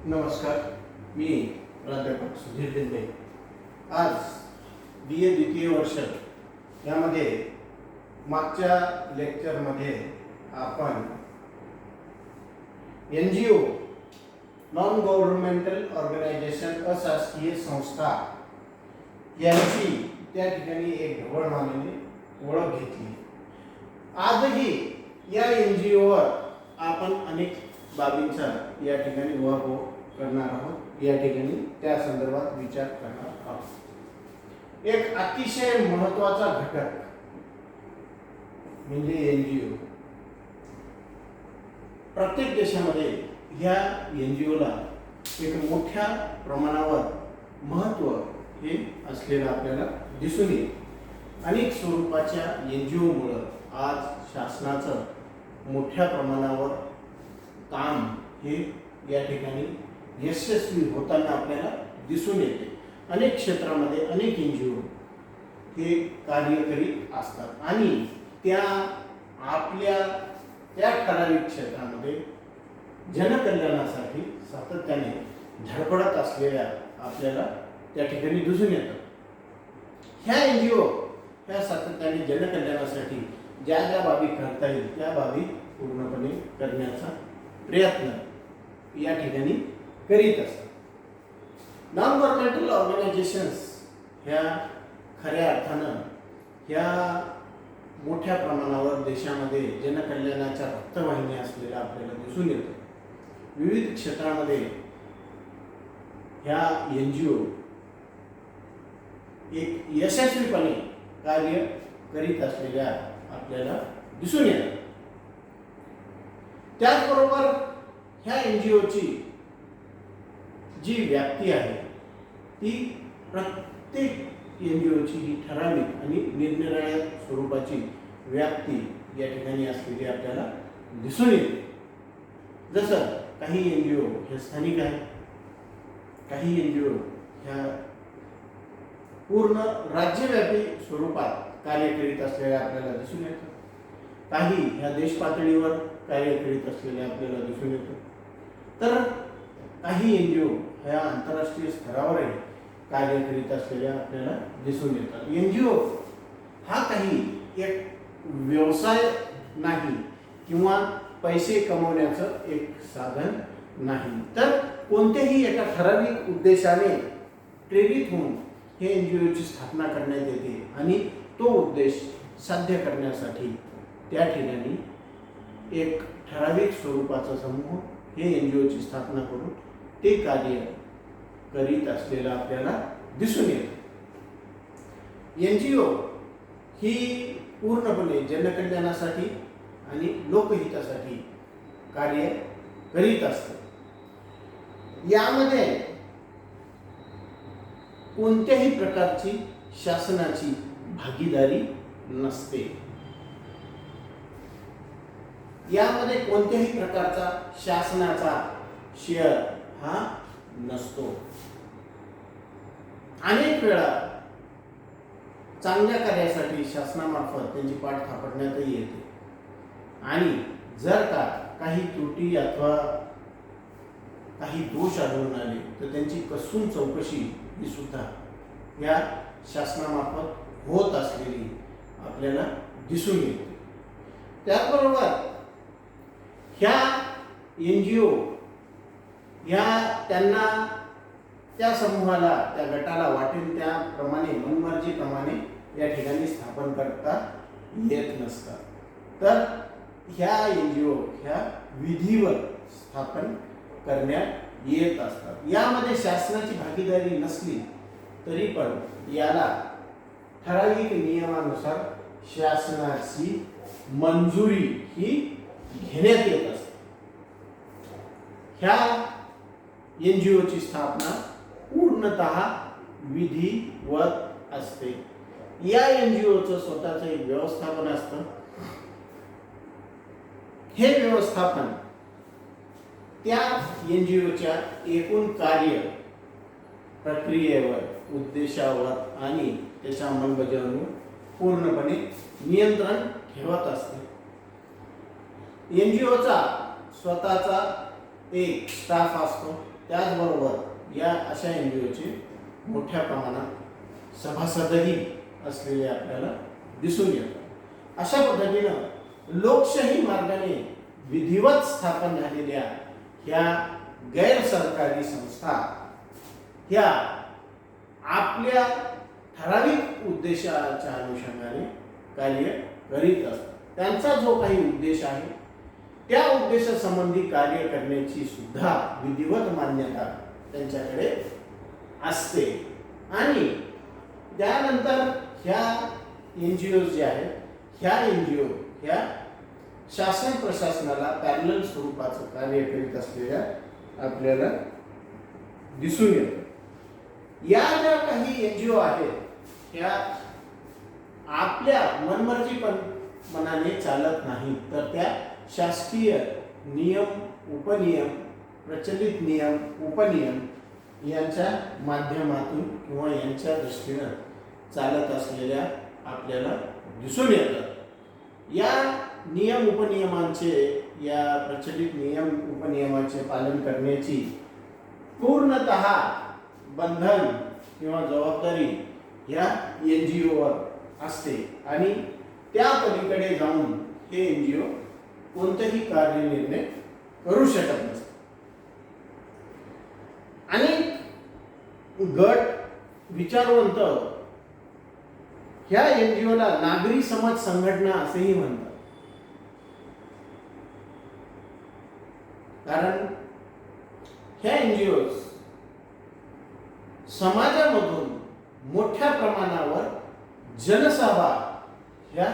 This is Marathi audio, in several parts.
नमस्कार, मी प्राध्यापक सुधीर दिंडे. आज BA द्वितीय वर्ष यामध्ये मागच्या लेक्चरमध्ये आपण NGO नॉन गव्हर्नमेंटल ऑर्गनायझेशन अशासकीय संस्था यांची त्या ठिकाणी एक ढवळमानाने ओळख घेतली. आजही या NGOवर आपण अनेक बाबींचा या ठिकाणी उहापोह करणार आहोत. या ठिकाणी त्या संदर्भात विचार करणार आहोत. एक अतिशय महत्त्वाचा घटक म्हणजे NGO. प्रत्येक देशामध्ये ह्या NGOला एक मोठ्या प्रमाणावर महत्त्व हे असलेलं आपल्याला दिसून येईल. अनेक स्वरूपाच्या NGOमुळे आज शासनाचं मोठ्या प्रमाणावर काम हे या ठिकाणी यशस्वी होताना आपल्याला दिसून येते. अनेक क्षेत्रामध्ये अनेक NGO हे कार्य करीत असतात आणि त्या आपल्या त्या ठराविक क्षेत्रामध्ये जनकल्याणासाठी सातत्याने धडपडत असलेल्या आपल्याला त्या ठिकाणी दिसून येतात. ह्या NGO ह्या सातत्याने जनकल्याणासाठी ज्या ज्या बाबी करता येईल त्या बाबी पूर्णपणे करण्याचा प्रयत्न या ठिकाणी करीत असतात. नॉन गव्हर्नमेंटल ऑर्गनायझेशन्स ह्या खऱ्या अर्थानं ह्या मोठ्या प्रमाणावर देशामध्ये जनकल्याणाच्या रक्तवाहिन्या असलेल्या आपल्याला दिसून येतं. विविध क्षेत्रामध्ये ह्या NGO एक यशस्वीपणे कार्य करीत असलेल्या आपल्याला दिसून येतात. त्याचबरोबर ह्या NGOची जी व्याप्ती आहे ती प्रत्येक NGOची ही ठराविक आणि निरनिराळ्या स्वरूपाची व्याप्ती या ठिकाणी असलेली आपल्याला दिसून येते. जसं काही NGO हे स्थानिक आहे, काही NGO ह्या पूर्ण राज्यव्यापी स्वरूपात कार्य करीत असलेल्या आपल्याला दिसून येतात. काही ह्या देश पातळीवर कार्य करीत असलेले आपल्याला दिसून येतं. तर काही NGO ह्या आंतरराष्ट्रीय स्तरावरही कार्य करीत असलेल्या आपल्याला दिसून येतात. NGO हा काही एक व्यवसाय नाही किंवा पैसे कमवण्याचं एक साधन नाही, तर कोणत्याही एका ठराविक उद्देशाने प्रेरित होऊन हे NGOची स्थापना करण्यात येते आणि तो उद्देश साध्य करण्यासाठी त्या ठिकाणी एक ठराविक स्वरूपाचा समूह हे NGOची स्थापना करून ते कार्य करीत असलेलं आपल्याला दिसून येतं. NGO ही पूर्णपणे जनकल्याणासाठी आणि लोकहितासाठी कार्य करीत असते. यामध्ये कोणत्याही प्रकारची शासनाची भागीदारी नसते. यामध्ये कोणत्याही प्रकारचा शासनाचा शेअर हा नसतो. अनेक वेळा चांगल्या कार्यासाठी शासनामार्फत त्यांची पाठ थापडण्यातही येते आणि जर का काही त्रुटी अथवा काही दोष आढळून आले तर त्यांची कसून चौकशी ही सुद्धा या शासनामार्फत होत असलेली आपल्याला दिसून येते. त्याचबरोबर ह्या NGO ह्या त्यांना त्या समूहाला त्या गटाला वाटेल त्याप्रमाणे मनमर्जीप्रमाणे या ठिकाणी स्थापन करता येत नसतात. तर ह्या NGO ह्या विधीवर स्थापन करण्यात येत असतात. यामध्ये शासनाची भागीदारी नसली तरी पण याला ठराविक नियमानुसार शासनाची मंजुरी ही घेण्यात येत असते. ह्या NGOची स्थापना पूर्णतः विधिवत असते. या NGOचं स्वतःचं एक व्यवस्थापन असतं. हे व्यवस्थापन त्या NGOच्या एकूण कार्य प्रक्रियेवर, उद्देशावर आणि त्याच्या अंमलबजावणीवर पूर्णपणे नियंत्रण ठेवत असते. NGOचा स्वतःचा एक स्टाफ असतो त्याचबरोबर या अशा NGOचे मोठ्या प्रमाणात सभासदही असलेले आपल्याला दिसून येतात. अशा पद्धतीनं लोकशाही मार्गाने विधिवत स्थापन झालेल्या ह्या गैर सरकारी संस्था ह्या आपल्या ठराविक उद्देशाच्या अनुषंगाने कार्य करीत असतात. त्यांचा जो काही उद्देश आहे त्या उद्देशासंबंधी कार्य करण्याची सुद्धा विधिवत मान्यता त्यांच्याकडे असते. आणि त्यानंतर ह्या NGOज ज्या आहेत ह्या NGO ह्या शासन प्रशासनाला पॅरलल स्वरूपाचं कार्य करीत असलेल्या आपल्याला दिसून येतं. या ज्या काही NGO आहेत ह्या आपल्या मनाने चालत नाही, तर त्या शासकीय नियम उपनियम प्रचलित नियम उपनियम यांच्या माध्यमातून किंवा यांच्या दृष्टीनं चालत असलेल्या आपल्याला दिसून येतात. या नियम उपनियमांचे या प्रचलित नियम उपनियमांचे पालन करण्याची पूर्णतः बंधन किंवा जबाबदारी या NGOवर असते आणि त्या पलीकडे जाऊन हे NGO कोणतेही कार्यनिर्णय करू शकत नसते. आणि गट विचारवंत ह्या NGOला नागरी समाज संघटना असेही म्हणतात. कारण ह्या NGOज समाजामधून मोठ्या प्रमाणावर जनसहभाग ह्या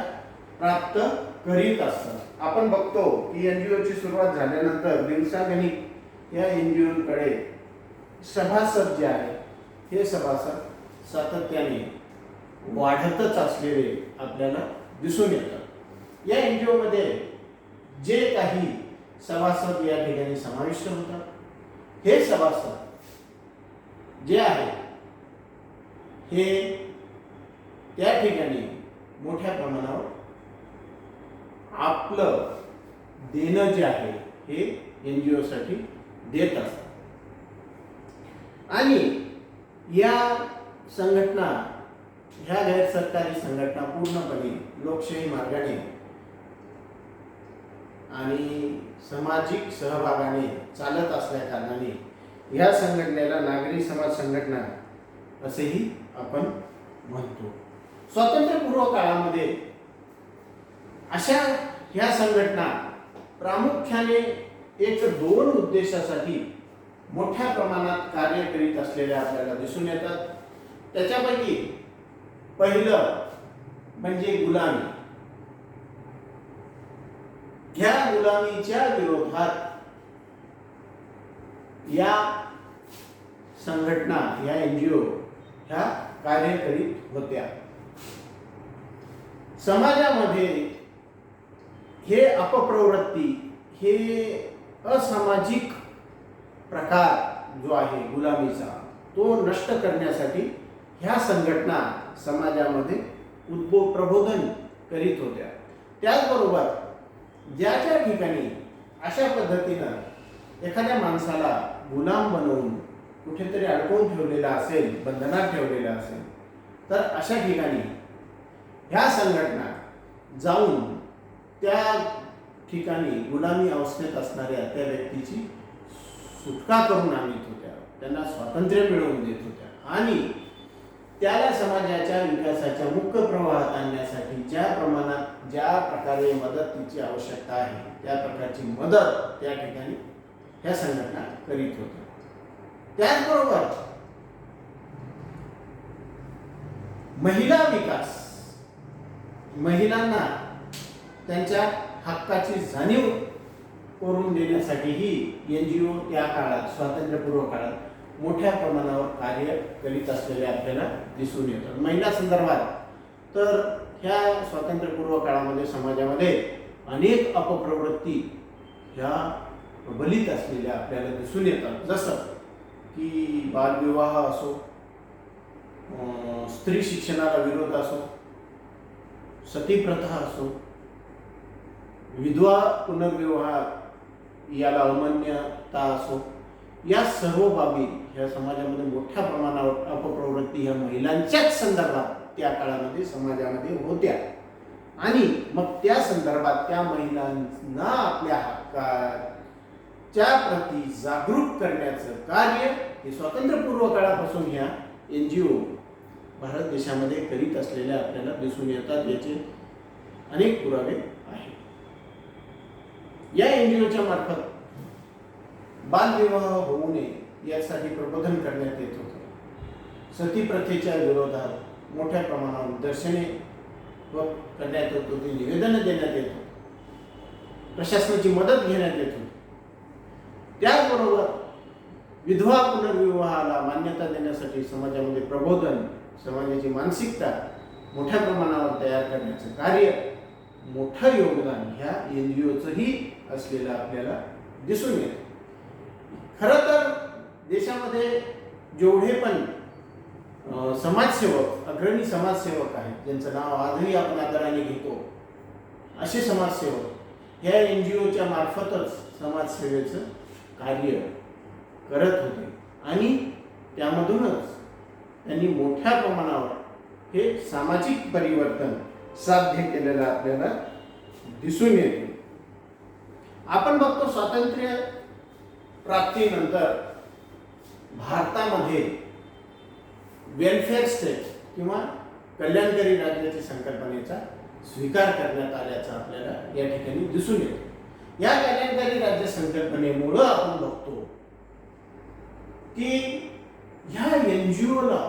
प्राप्त करीत असतात. आपण बघतो की NGOची सुरुवात झाल्यानंतर दिवसागणिक या NGOकडे सभासद जे आहेत हे सभासद सातत्याने वाढतच असलेले आपल्याला दिसून येतात. या NGOमध्ये जे काही सभासद या ठिकाणी समाविष्ट होतात हे सभासद जे आहेत हे त्या ठिकाणी मोठ्या प्रमाणावर आपलं देणं जे आहे हे NGO साठी देत असतात. आणि या संघटना ह्या गैर सरकारी संघटना पूर्णपणे लोकशाही मार्गाने आणि सामाजिक सहभागाने चालत असल्या कारणाने ह्या संघटनेला नागरी समाज संघटना असेही आपण म्हणतो. स्वातंत्र्यपूर्व काळामध्ये अशा ह्या संघटना प्रामुख्याने एक दोन उद्देशासाठी मोठ्या प्रमाणात कार्य करीत असलेल्या आपल्याला दिसून येतात. त्याच्यापैकी पहिलं म्हणजे गुलामी. ह्या गुलामीच्या विरोधात या संघटना या NGO ह्या कार्य करीत होत्या. समाजामध्ये हे अपप्रवृत्ती हे असामाजिक प्रकार जो आहे गुलामीचा तो नष्ट करण्यासाठी ह्या संघटना समाजामध्ये प्रबोधन करीत होत्या. त्याचबरोबर ज्या ज्या ठिकाणी अशा पद्धतीनं एखाद्या माणसाला गुलाम बनवून कुठेतरी अडकवून ठेवलेला असेल, बंधनात ठेवलेला असेल, तर अशा ठिकाणी ह्या संघटना जाऊन त्या ठिकाणी गुलामी अवस्थेत असणाऱ्या त्या व्यक्तीची सुटका करून आणत होत्या, त्यांना स्वातंत्र्य मिळवून देत होत्या आणि त्याला समाजाच्या विकासाच्या मुख्य प्रवाहात आणण्यासाठी ज्या प्रमाणात ज्या प्रकारे मदतीची आवश्यकता आहे त्या प्रकारची मदत त्या ठिकाणी ह्या संघटना करीत होत्या. त्याचबरोबर महिला विकास, महिलांना त्यांच्या हक्काची जाणीव करून देण्यासाठीही NGO त्या काळात स्वातंत्र्यपूर्व काळात मोठ्या प्रमाणावर कार्य करीत असलेले आपल्याला दिसून येतात. महिला संदर्भात तर ह्या स्वातंत्र्यपूर्व काळामध्ये समाजामध्ये अनेक अपप्रवृत्ती ह्या प्रबलित असलेल्या आपल्याला दिसून येतात. जसं की बालविवाह असो, स्त्री शिक्षणाला विरोध असो, सतीप्रथा असो, विधवा पुनर्विवाह याला अमान्यता असो, या सर्व बाबी ह्या समाजामध्ये मोठ्या प्रमाणावर अपप्रवृत्ती ह्या महिलांच्याच संदर्भात त्या काळामध्ये समाजामध्ये होत्या आणि मग त्या संदर्भात त्या महिलांना आपल्या हक्काच्या प्रती जागरूक करण्याचं कार्य हे स्वातंत्र्यपूर्व काळापासून ह्या NGO भारत देशामध्ये करीत असलेल्या आपल्याला दिसून येतात. याचे अनेक पुरावे आहेत. या NGOच्या मार्फत बालविवाह होऊ नये यासाठी प्रबोधन करण्यात येत होतं. सती प्रथेच्या विरोधात मोठ्या प्रमाणावर निदर्शने करण्यात येत होती, निवेदन देण्यात येत होते, प्रशासनाची मदत घेण्यात येत होती. त्याचबरोबर विधवा पुनर्विवाहाला मान्यता देण्यासाठी समाजामध्ये प्रबोधन, समाजाची मानसिकता मोठ्या प्रमाणावर तयार करण्याचं कार्य, मोठं योगदान ह्या NGOचंही असलेलं आपल्याला दिसून येतं. खरं तर देशामध्ये जेवढे पण समाजसेवक, अग्रणी समाजसेवक आहेत, ज्यांचं नाव आजही आपण आदराने घेतो, असे समाजसेवक ह्या NGOच्या मार्फतच समाजसेवेचं कार्य करत होते आणि त्यामधूनच त्यांनी मोठ्या प्रमाणावर हे सामाजिक परिवर्तन साध्य केलेलं आपल्याला दिसून येते. आपण बघतो स्वातंत्र्य प्राप्तीनंतर भारतामध्ये वेलफेअर स्टेट किंवा कल्याणकारी राज्याची संकल्पनेचा स्वीकार करण्यात आल्याचं आपल्याला या ठिकाणी दिसून येतं. या कल्याणकारी राज्य संकल्पनेमुळं आपण बघतो की ह्या NGOला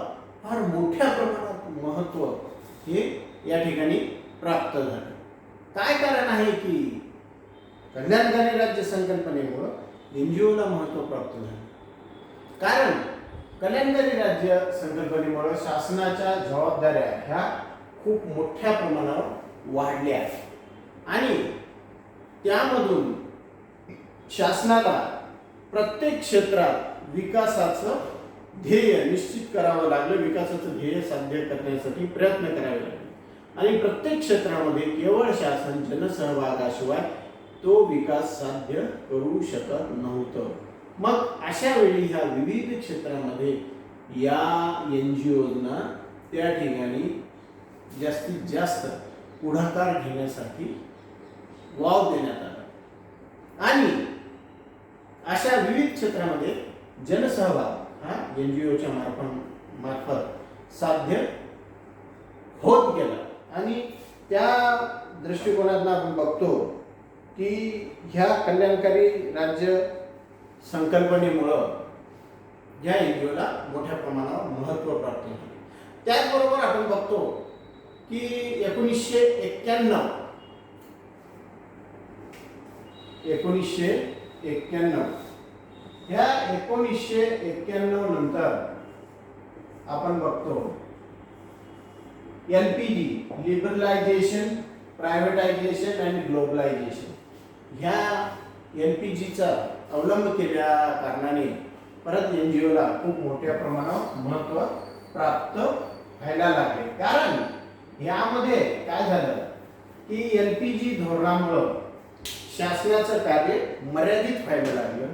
फार मोठ्या प्रमाणात महत्त्व हे या ठिकाणी प्राप्त झालं. काय कारण आहे की कल्याणकारी राज्य संकल्पनेमुळं NGOला महत्त्व प्राप्त झालं? कारण कल्याणकारी राज्य संकल्पनेमुळे शासनाच्या जबाबदाऱ्या ह्या खूप मोठ्या प्रमाणावर वाढल्या आणि त्यामधून शासनाला प्रत्येक क्षेत्रात विकासाचं ध्येय निश्चित करावं लागलं, विकासाचं ध्येय साध्य करण्यासाठी प्रयत्न करावे लागले आणि प्रत्येक क्षेत्रामध्ये केवळ शासन जनसहभागाशिवाय तो विकास साध्य करू शकत नव्हतं. मग अशा वेळी ह्या विविध क्षेत्रामध्ये या NGOना त्या ठिकाणी जास्तीत जास्त पुढाकार घेण्यासाठी वाव देण्यात आला आणि अशा विविध क्षेत्रामध्ये जनसहभाग हा NGOच्या मार्फत साध्य होत गेला आणि त्या दृष्टिकोनातून आपण बघतो की ह्या कल्याणकारी राज्य संकल्पनेमुळं या NGOला मोठ्या प्रमाणावर महत्त्व प्राप्त झाले. त्याचबरोबर आपण बघतो की 1991 ह्या 1991 नंतर आपण बघतो LPG लिबरलायझेशन, प्रायव्हेटायझेशन आणि ग्लोबलायझेशन ह्या LPGचा अवलंब केल्या कारणाने परत NGOला खूप मोठ्या प्रमाणावर महत्त्व प्राप्त व्हायला लागले. कारण यामध्ये काय झालं की LPG धोरणामुळं शासनाचं कार्य मर्यादित व्हायला लागलं.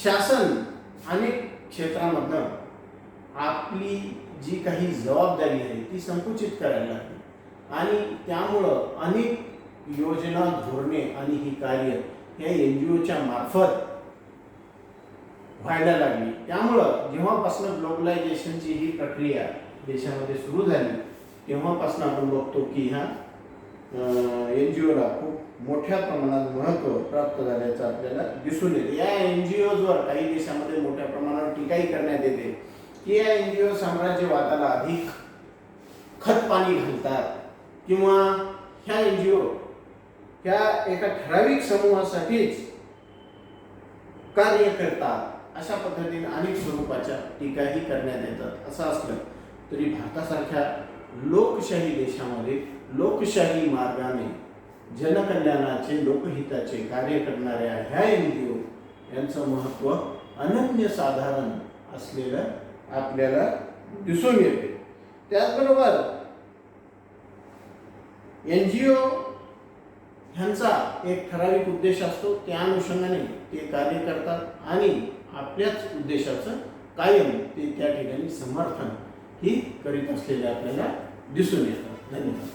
शासन अनेक क्षेत्रामधनं आपली जी काही जबाबदारी आहे ती संकुचित करायला लागली आणि त्यामुळं अनेक योजना, धोरणे आणि ही कार्य ह्या NGOच्या मार्फत व्हायला लागली. त्यामुळं जेव्हापासून ग्लोबलायझेशनची ही प्रक्रिया देशामध्ये सुरू झाली तेव्हापासून आपण बघतो की ह्या NGOला खूप मोठ्या प्रमाणात महत्त्व प्राप्त झाल्याचं आपल्याला दिसून येते. या NGOजवर काही देशामध्ये मोठ्या प्रमाणावर टीकाही करण्यात येते की या NGO साम्राज्यवादाला अधिक खतपाणी घालतात किंवा ह्या NGO ह्या एका ठराविक समूहासाठीच कार्य करतात, अशा पद्धतीने अनेक स्वरूपाच्या टीकाही करण्यात येतात. असं असलं तरी भारतासारख्या लोकशाही देशामध्ये लोकशाही मार्गाने जनकल्याणाचे, लोकहिताचे कार्य करणाऱ्या ह्या NGO यांचं महत्त्व अनन्यसाधारण असलेलं आपल्याला दिसून येते. त्याचबरोबर NGO ह्यांचा एक ठराविक उद्देश असतो, त्या अनुषंगाने ते कार्य करतात आणि आपल्याच उद्देशाचं कायम ते त्या ठिकाणी समर्थन ही करीत असलेले आपल्याला दिसून येतात. धन्यवाद.